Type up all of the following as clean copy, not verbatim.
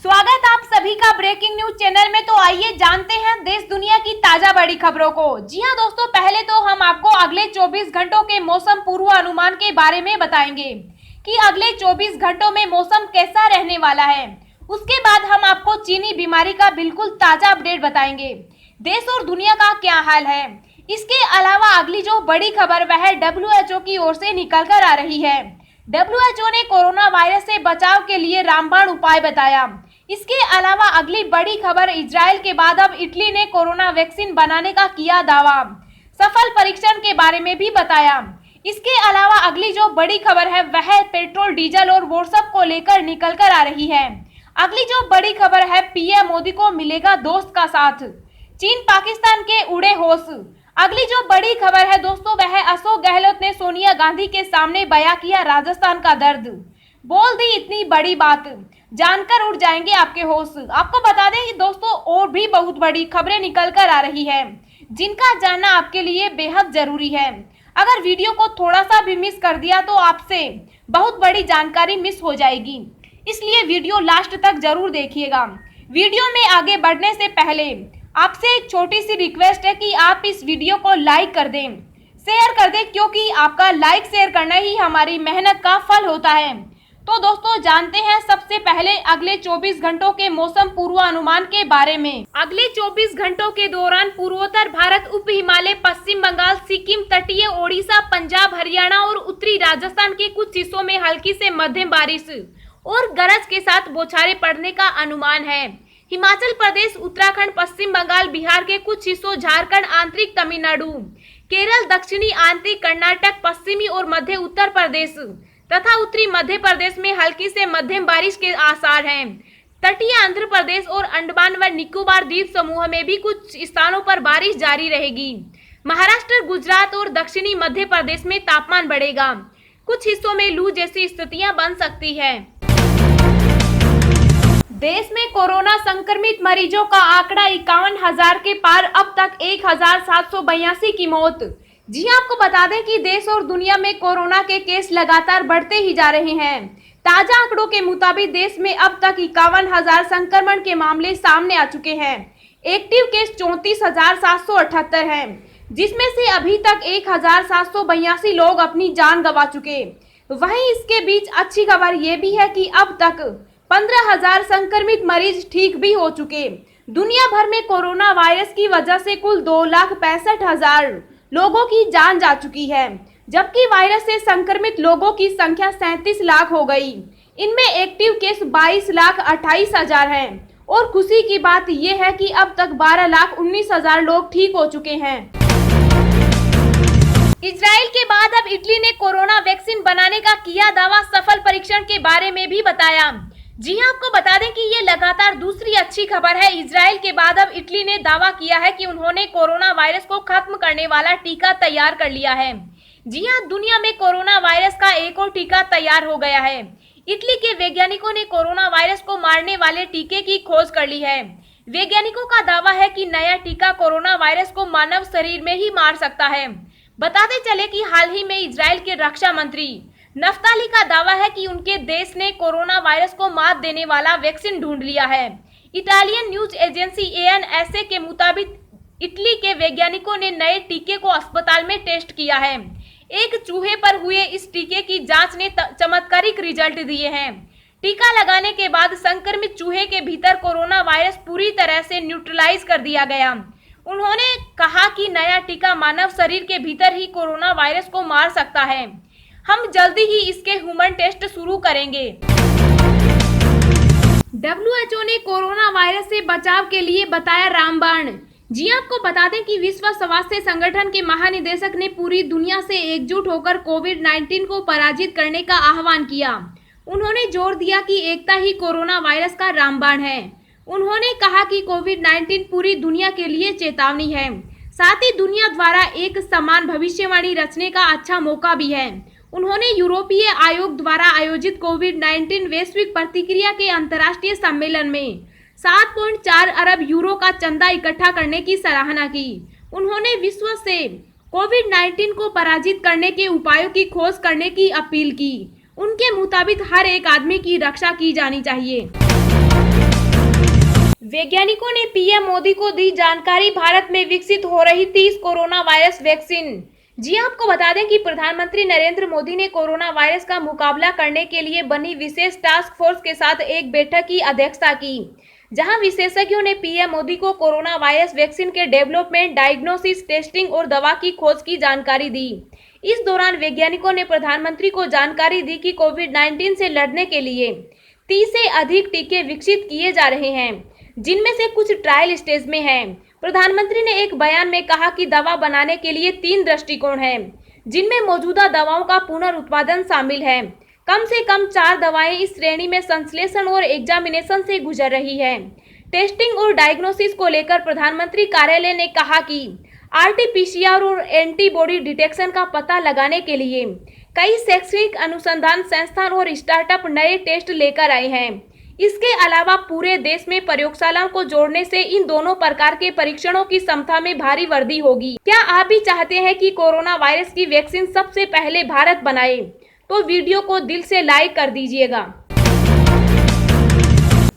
स्वागत आप सभी का ब्रेकिंग न्यूज चैनल में। तो आइए जानते हैं देश दुनिया की ताजा बड़ी खबरों को। जी हां दोस्तों, पहले तो हम आपको अगले 24 घंटों के मौसम पूर्वानुमान के बारे में बताएंगे कि अगले 24 घंटों में मौसम कैसा रहने वाला है। उसके बाद हम आपको चीनी बीमारी का बिल्कुल ताजा अपडेट बताएंगे, देश और दुनिया का क्या हाल है। इसके अलावा अगली जो बड़ी खबर वह WHO की ओर से निकल कर आ रही है। WHO ने कोरोना वायरस से बचाव के लिए रामबाण उपाय बताया। इसके अलावा अगली बड़ी खबर, इजराइल के बाद अब इटली ने कोरोना वैक्सीन बनाने का किया दावा, सफल परीक्षण के बारे में भी बताया। इसके अलावा अगली जो बड़ी खबर है वह पेट्रोल, डीजल और व्हाट्सएप को लेकर निकल कर आ रही है। अगली जो बड़ी खबर है, पीएम मोदी को मिलेगा दोस्त का साथ, चीन पाकिस्तान के उड़े होश। अगली जो बड़ी खबर है दोस्तों वह अशोक गहलोत ने सोनिया गांधी के सामने बयां किया राजस्थान का दर्द, बोल दी इतनी बड़ी बात, जानकर उड़ जाएंगे आपके होश। आपको बता दें कि दोस्तों और भी बहुत बड़ी खबरें निकल कर आ रही है जिनका जानना आपके लिए बेहद जरूरी है। अगर वीडियो को थोड़ा सा भी मिस कर दिया तो आपसे बहुत बड़ी जानकारी मिस हो जाएगी, इसलिए वीडियो लास्ट तक जरूर देखिएगा। वीडियो में आगे बढ़ने से पहले आपसे एक छोटी सी रिक्वेस्ट है कि आप इस वीडियो को लाइक कर दें, शेयर कर दें, क्योंकि आपका लाइक शेयर करना ही हमारी मेहनत का फल होता है। तो दोस्तों जानते हैं सबसे पहले अगले 24 घंटों के मौसम पूर्वानुमान के बारे में। अगले 24 घंटों के दौरान पूर्वोत्तर भारत, उप हिमालय, पश्चिम बंगाल, सिक्किम, तटीय ओडिशा, पंजाब, हरियाणा और उत्तरी राजस्थान के कुछ हिस्सों में हल्की से मध्यम बारिश और गरज के साथ बौछारें पड़ने का अनुमान है। हिमाचल प्रदेश, उत्तराखंड, पश्चिम बंगाल, बिहार के कुछ हिस्सों, झारखंड, आंतरिक तमिलनाडु, केरल, दक्षिणी आंतरिक कर्नाटक, पश्चिमी और मध्य उत्तर प्रदेश तथा उत्तरी मध्य प्रदेश में हल्की से मध्यम बारिश के आसार हैं। तटीय आंध्र प्रदेश और अंडमान व निकोबार द्वीप समूह में भी कुछ स्थानों पर बारिश जारी रहेगी। महाराष्ट्र, गुजरात और दक्षिणी मध्य प्रदेश में तापमान बढ़ेगा। कुछ हिस्सों में लू जैसी स्थितियां बन सकती है। देश में कोरोना संक्रमित मरीजों का आंकड़ा 51,000 के पार, अब तक 1,782 की मौत। जी आपको बता दें कि देश और दुनिया में कोरोना के केस लगातार बढ़ते ही जा रहे हैं। ताजा आंकड़ों के मुताबिक देश में अब तक 51,000 संक्रमण के मामले सामने आ चुके हैं। एक्टिव केस 34,778 हैं, जिसमें से अभी तक 1,782 लोग अपनी जान गंवा चुके। वहीं इसके बीच अच्छी खबर ये भी है कि अब तक 15,000 संक्रमित मरीज ठीक भी हो चुके। दुनिया भर में कोरोना वायरस की वजह से कुल 2,65,000 लोगों की जान जा चुकी है, जबकि वायरस से संक्रमित लोगों की संख्या 37 लाख हो गई। इनमें एक्टिव केस 22,28,000 हैं और खुशी की बात यह है कि अब तक 12,19,000 लोग ठीक हो चुके हैं। इजराइल के बाद अब इटली ने कोरोना वैक्सीन बनाने का किया दावा, सफल परीक्षण के बारे में भी बताया। जी हां, आपको बता दें कि ये लगातार दूसरी अच्छी खबर है। इजराइल के बाद अब इटली ने दावा किया है कि उन्होंने कोरोना वायरस को खत्म करने वाला टीका तैयार कर लिया है। जी हां, दुनिया में कोरोना वायरस का एक और टीका तैयार हो गया है। इटली के वैज्ञानिकों ने कोरोना वायरस को मारने वाले टीके की खोज कर ली है। वैज्ञानिकों का दावा है कि नया टीका कोरोना वायरस को मानव शरीर में ही मार सकता है। बताते चले कि हाल ही में इजराइल के रक्षा मंत्री नफ्ताली का दावा है कि उनके देश ने कोरोना वायरस को मात देने वाला वैक्सीन ढूंढ लिया है। इटालियन न्यूज एजेंसी ANSA के मुताबिक इटली के वैज्ञानिकों ने नए टीके को अस्पताल में टेस्ट किया है। एक चूहे पर हुए इस टीके की जांच ने चमत्कारिक रिजल्ट दिए हैं। टीका लगाने के बाद संक्रमित चूहे के भीतर कोरोना वायरस पूरी तरह से न्यूट्रलाइज कर दिया गया। उन्होंने कहा कि नया टीका मानव शरीर के भीतर ही कोरोना वायरस को मार सकता है। हम जल्दी ही इसके ह्यूमन टेस्ट शुरू करेंगे। WHO ने कोरोना वायरस से बचाव के लिए बताया रामबाण। जी आपको बता दें कि विश्व स्वास्थ्य संगठन के महानिदेशक ने पूरी दुनिया से एकजुट होकर कोविड-19 को पराजित करने का आह्वान किया। उन्होंने जोर दिया कि एकता ही कोरोना वायरस का रामबाण है। उन्होंने कहा कि कोविड-19 पूरी दुनिया के लिए चेतावनी है, साथ ही दुनिया द्वारा एक समान भविष्यवाणी रचने का अच्छा मौका भी है। उन्होंने यूरोपीय आयोग द्वारा आयोजित कोविड-19 वैश्विक प्रतिक्रिया के अंतर्राष्ट्रीय सम्मेलन में 7.4 अरब यूरो का चंदा इकट्ठा करने की सराहना की। उन्होंने विश्व से कोविड-19 को पराजित करने के उपायों की खोज करने की अपील की। उनके मुताबिक हर एक आदमी की रक्षा की जानी चाहिए। वैज्ञानिकों ने पीएम मोदी को दी जानकारी भारत में विकसित हो रही 30 कोरोना वायरस वैक्सीन। जी आपको बता दें कि प्रधानमंत्री नरेंद्र मोदी ने कोरोना वायरस का मुकाबला करने के लिए बनी विशेष टास्क फोर्स के साथ एक बैठक की अध्यक्षता की, जहां विशेषज्ञों ने पीएम मोदी को कोरोना वायरस वैक्सीन के डेवलपमेंट, डायग्नोसिस, टेस्टिंग और दवा की खोज की जानकारी दी। इस दौरान वैज्ञानिकों ने प्रधानमंत्री को जानकारी दी कि कोविड-19 से लड़ने के लिए 30 से अधिक टीके विकसित किए जा रहे हैं, जिनमें से कुछ ट्रायल स्टेज में हैं। प्रधानमंत्री ने एक बयान में कहा कि दवा बनाने के लिए 3 दृष्टिकोण हैं, जिनमें मौजूदा दवाओं का पुनर्उत्पादन शामिल है। कम से कम 4 दवाएं इस श्रेणी में संश्लेषण और एग्जामिनेशन से गुजर रही है। टेस्टिंग और डायग्नोसिस को लेकर प्रधानमंत्री कार्यालय ने कहा कि आरटी-पीसीआर और एंटीबॉडी डिटेक्शन का पता लगाने के लिए कई शैक्षणिक अनुसंधान संस्थान और स्टार्टअप नए टेस्ट लेकर आए हैं। इसके अलावा पूरे देश में प्रयोगशालाओं को जोड़ने से इन दोनों प्रकार के परीक्षणों की क्षमता में भारी वृद्धि होगी। क्या आप भी चाहते हैं कि कोरोना वायरस की वैक्सीन सबसे पहले भारत बनाए? तो वीडियो को दिल से लाइक कर दीजिएगा।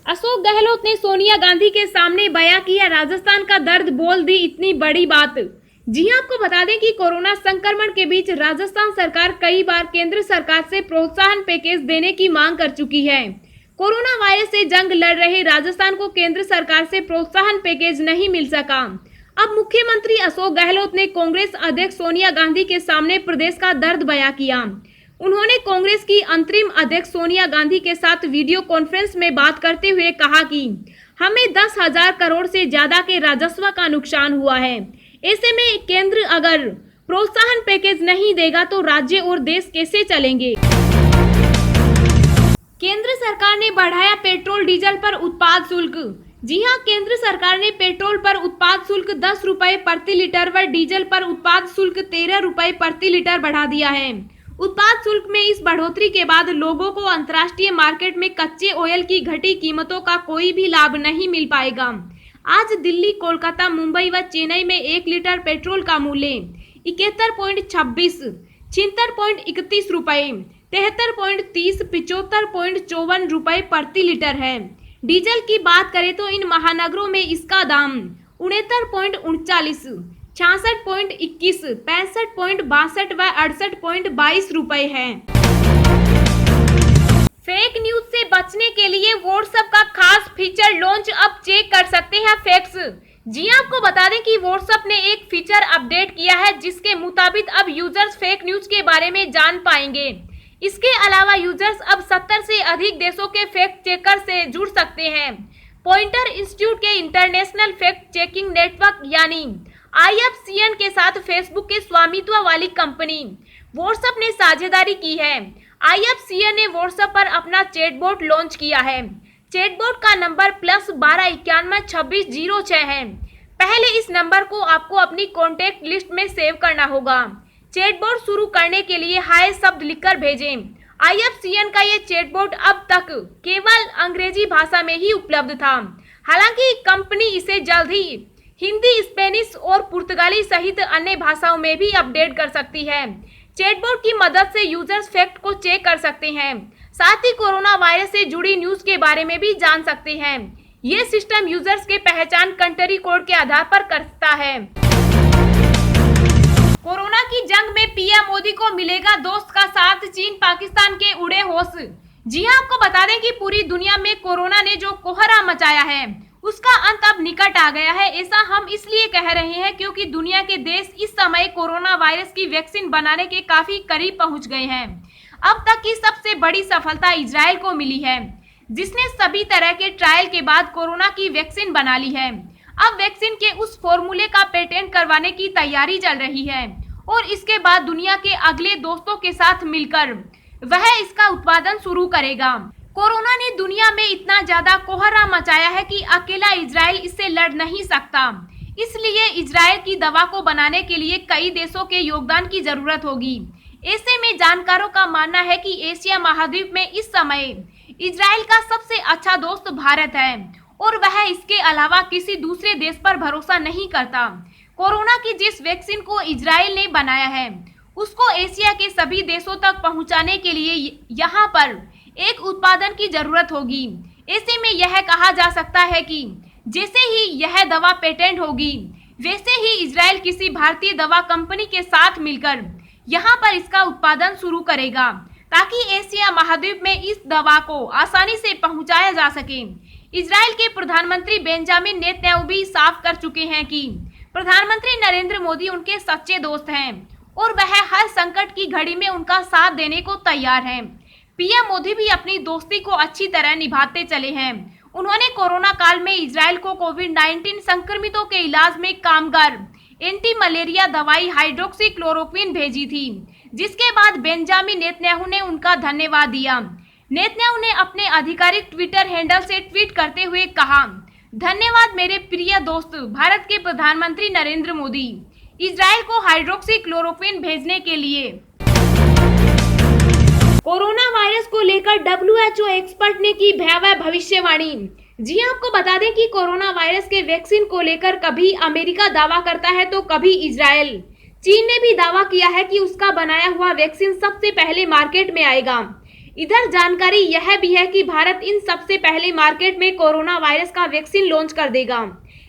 अशोक गहलोत ने सोनिया गांधी के सामने बयां किया राजस्थान का दर्द, बोल दी इतनी बड़ी बात। जी आपको बता दें कि कोरोना संक्रमण के बीच राजस्थान सरकार कई बार केंद्र सरकार से प्रोत्साहन पैकेज देने की मांग कर चुकी है। कोरोना वायरस से जंग लड़ रहे राजस्थान को केंद्र सरकार से प्रोत्साहन पैकेज नहीं मिल सका। अब मुख्यमंत्री अशोक गहलोत ने कांग्रेस अध्यक्ष सोनिया गांधी के सामने प्रदेश का दर्द बयां किया। उन्होंने कांग्रेस की अंतरिम अध्यक्ष सोनिया गांधी के साथ वीडियो कॉन्फ्रेंस में बात करते हुए कहा कि हमें 10,000 करोड़ से ज्यादा के राजस्व का नुकसान हुआ है। ऐसे में केंद्र अगर प्रोत्साहन पैकेज नहीं देगा तो राज्य और देश कैसे चलेंगे। केंद्र सरकार ने बढ़ाया पेट्रोल डीजल पर उत्पाद शुल्क। जी हां, केंद्र सरकार ने पेट्रोल पर उत्पाद शुल्क 10 रुपए प्रति लीटर व डीजल पर उत्पाद शुल्क 13 रुपए प्रति लीटर बढ़ा दिया है। उत्पाद शुल्क में इस बढ़ोतरी के बाद लोगों को अंतर्राष्ट्रीय मार्केट में कच्चे ऑयल की घटी कीमतों का कोई भी लाभ नहीं मिल पाएगा। आज दिल्ली, कोलकाता, मुंबई व चेन्नई में 1 लीटर पेट्रोल का मूल्य 71.26, 76.31 रुपए, 73.30, 75.54 रुपए प्रति लीटर है। डीजल की बात करें तो इन महानगरों में इसका दाम 69.39, 66.21, 65.62 व 68.22 रुपए है। फेक न्यूज से बचने के लिए व्हाट्सएप का खास फीचर लॉन्च, अब चेक कर सकते हैं फैक्ट्स। जी आपको बता दें कि व्हाट्सएप ने एक फीचर अपडेट किया है, जिसके मुताबिक अब यूजर्स फेक न्यूज के बारे में जान पाएंगे। इसके अलावा यूजर्स अब 70 से अधिक देशों के फैक्ट चेकर से जुड़ सकते हैं। पॉइंटर इंस्टीट्यूट के इंटरनेशनल फैक्ट चेकिंग नेटवर्क यानी IFCN के साथ फेसबुक के स्वामित्व वाली कंपनी व्हाट्सएप ने साझेदारी की है। IFCN ने व्हाट्सएप पर अपना चैटबॉट लॉन्च किया है। चैटबॉट का नंबर +12 91 26 06 है। पहले इस नंबर को आपको अपनी कॉन्टेक्ट लिस्ट में सेव करना होगा। चैटबॉट शुरू करने के लिए हाय शब्द लिखकर भेजें। IFCN का ये चैटबॉट अब तक केवल अंग्रेजी भाषा में ही उपलब्ध था। हालांकि कंपनी इसे जल्द ही हिंदी, स्पेनिश और पुर्तगाली सहित अन्य भाषाओं में भी अपडेट कर सकती है। चैटबॉट की मदद से यूजर्स फैक्ट को चेक कर सकते हैं, साथ ही कोरोना वायरस से जुड़ी न्यूज के बारे में भी जान सकते हैं। ये सिस्टम यूजर्स के पहचान कंट्री कोड के आधार पर करता है। कोरोना की जंग में पीएम मोदी को मिलेगा दोस्त का साथ, चीन पाकिस्तान के उड़े होश। जी हां, आपको बता दें कि पूरी दुनिया में कोरोना ने जो कोहरा मचाया है उसका अंत अब निकट आ गया है। ऐसा हम इसलिए कह रहे हैं क्योंकि दुनिया के देश इस समय कोरोना वायरस की वैक्सीन बनाने के काफी करीब पहुंच गए हैं। अब तक की सबसे बड़ी सफलता इजराइल को मिली है, जिसने सभी तरह के ट्रायल के बाद कोरोना की वैक्सीन बना ली है। अब वैक्सीन के उस फॉर्मूले का पेटेंट करवाने की तैयारी चल रही है और इसके बाद दुनिया के अगले दोस्तों के साथ मिलकर वह इसका उत्पादन शुरू करेगा। कोरोना ने दुनिया में इतना ज्यादा कोहरा मचाया है कि अकेला इजराइल इससे लड़ नहीं सकता। इसलिए इजराइल की दवा को बनाने के लिए कई देशों के योगदान की जरूरत होगी। ऐसे में जानकारों का मानना है कि एशिया महाद्वीप में इस समय इजराइल का सबसे अच्छा दोस्त भारत है और वह इसके अलावा किसी दूसरे देश पर भरोसा नहीं करता। कोरोना की जिस वैक्सीन को इजराइल ने बनाया है उसको एशिया के सभी देशों तक पहुंचाने के लिए यहाँ पर एक उत्पादन की जरूरत होगी। ऐसे में यह कहा जा सकता है कि जैसे ही यह दवा पेटेंट होगी, वैसे ही इजराइल किसी भारतीय दवा कंपनी के साथ मिलकर यहाँ पर इसका उत्पादन शुरू करेगा, ताकि एशिया महाद्वीप में इस दवा को आसानी से पहुंचाया जा सके। इजराइल के प्रधानमंत्री बेंजामिन नेतन्याहू भी साफ कर चुके हैं कि प्रधानमंत्री नरेंद्र मोदी उनके सच्चे दोस्त हैं और वह हर संकट की घड़ी में उनका साथ देने को तैयार हैं। पीएम मोदी भी अपनी दोस्ती को अच्छी तरह निभाते चले हैं। उन्होंने कोरोना काल में इजराइल को कोविड-19 संक्रमितों के इलाज में कामगार एंटी मलेरिया दवाई हाइड्रोक्सीक्लोरोक्विन भेजी थी, जिसके बाद बेंजामिन नेतन्याहू ने उनका धन्यवाद दिया। नेतन्याहू ने अपने आधिकारिक ट्विटर हैंडल से ट्वीट करते हुए कहा, धन्यवाद मेरे प्रिय दोस्त भारत के प्रधानमंत्री नरेंद्र मोदी, इजराइल को हाइड्रोक्सीक्लोरोक्विन भेजने के लिए। कोरोना वायरस को लेकर WHO एक्सपर्ट ने की भयावह भविष्यवाणी। जी आपको बता दें कि कोरोना वायरस के वैक्सीन को लेकर कभी अमेरिका दावा करता है तो कभी इजराइल। चीन ने भी दावा किया है कि उसका बनाया हुआ वैक्सीन सबसे पहले मार्केट में आएगा। इधर जानकारी यह भी है कि भारत इन सबसे पहले मार्केट में कोरोना वायरस का वैक्सीन लॉन्च कर देगा।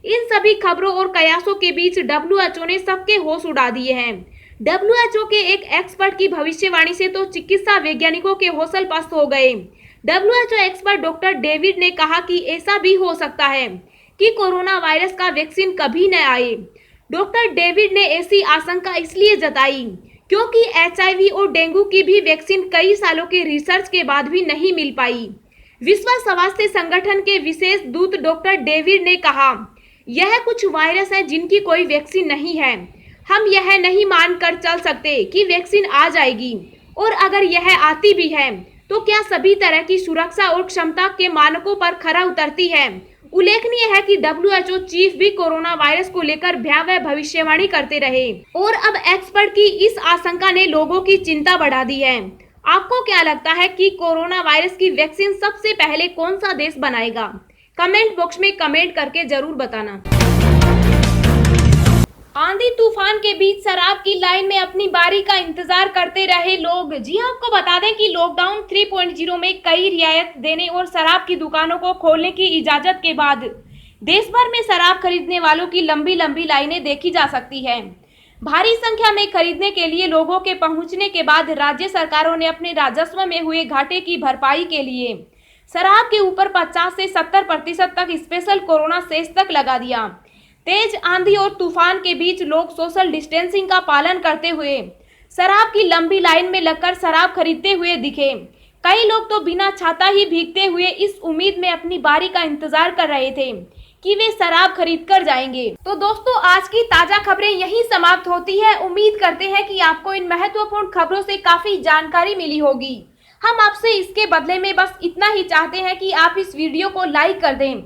इन सभी खबरों और कयासों के बीच WHO ने सबके होश उड़ा दिए हैं। WHO के एक एक्सपर्ट की भविष्यवाणी से तो चिकित्सा वैज्ञानिकों के हौसल पस्त हो गए। WHO एक्सपर्ट डॉक्टर डेविड ने कहा कि ऐसा भी हो सकता है कि कोरोना वायरस का वैक्सीन कभी न आए। डॉक्टर डेविड ने ऐसी आशंका इसलिए जताई क्योंकि HIV और डेंगू की भी वैक्सीन कई सालों के रिसर्च के बाद भी नहीं मिल पाई। विश्व स्वास्थ्य संगठन के विशेष दूत डॉक्टर डेविड ने कहा, यह कुछ वायरस है जिनकी कोई वैक्सीन नहीं है। हम यह नहीं मानकर चल सकते कि वैक्सीन आ जाएगी, और अगर यह आती भी है तो क्या सभी तरह की सुरक्षा और क्षमता के मानकों पर खरा उतरती है। उल्लेखनीय है कि WHO चीफ भी कोरोना वायरस को लेकर भयावह भविष्यवाणी करते रहे और अब एक्सपर्ट की इस आशंका ने लोगों की चिंता बढ़ा दी है। आपको क्या लगता है कि कोरोना वायरस की वैक्सीन सबसे पहले कौन सा देश बनाएगा? कमेंट बॉक्स में कमेंट करके जरूर बताना। आंधी तूफान के बीच शराब की लाइन में अपनी बारी का इंतजार करते रहे लोग। जी हाँ, आपको बता दें कि लॉकडाउन 3.0 में कई रियायत देने और शराब की दुकानों को खोलने की इजाजत के बाद देश भर में शराब खरीदने वालों की लंबी लंबी लाइनें देखी जा सकती है। भारी संख्या में खरीदने के लिए लोगों के पहुंचने के बाद राज्य सरकारों ने अपने राजस्व में हुए घाटे की भरपाई के लिए शराब के ऊपर 50 से 70% तक स्पेशल कोरोना सेस तक लगा दिया। तेज आंधी और तूफान के बीच लोग सोशल डिस्टेंसिंग का पालन करते हुए शराब की लंबी लाइन में लगकर शराब खरीदते हुए दिखे। कई लोग तो बिना छाता ही भीगते हुए इस उम्मीद में अपनी बारी का इंतजार कर रहे थे कि वे शराब खरीद कर जाएंगे। तो दोस्तों, आज की ताजा खबरें यहीं समाप्त होती है। उम्मीद करते हैं कि आपको इन महत्वपूर्ण खबरों से काफी जानकारी मिली होगी। हम आपसे इसके बदले में बस इतना ही चाहते हैं कि आप इस वीडियो को लाइक कर दें,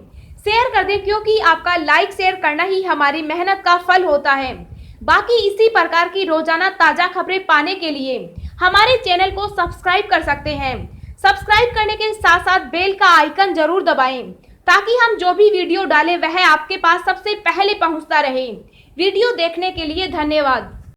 शेयर कर दें, क्योंकि आपका लाइक शेयर करना ही हमारी मेहनत का फल होता है। बाकी इसी प्रकार की रोजाना ताजा खबरें पाने के लिए हमारे चैनल को सब्सक्राइब कर सकते हैं। सब्सक्राइब करने के साथ साथ बेल का आइकन जरूर दबाएं, ताकि हम जो भी वीडियो डालें वह आपके पास सबसे पहले पहुंचता रहे। वीडियो देखने के लिए धन्यवाद।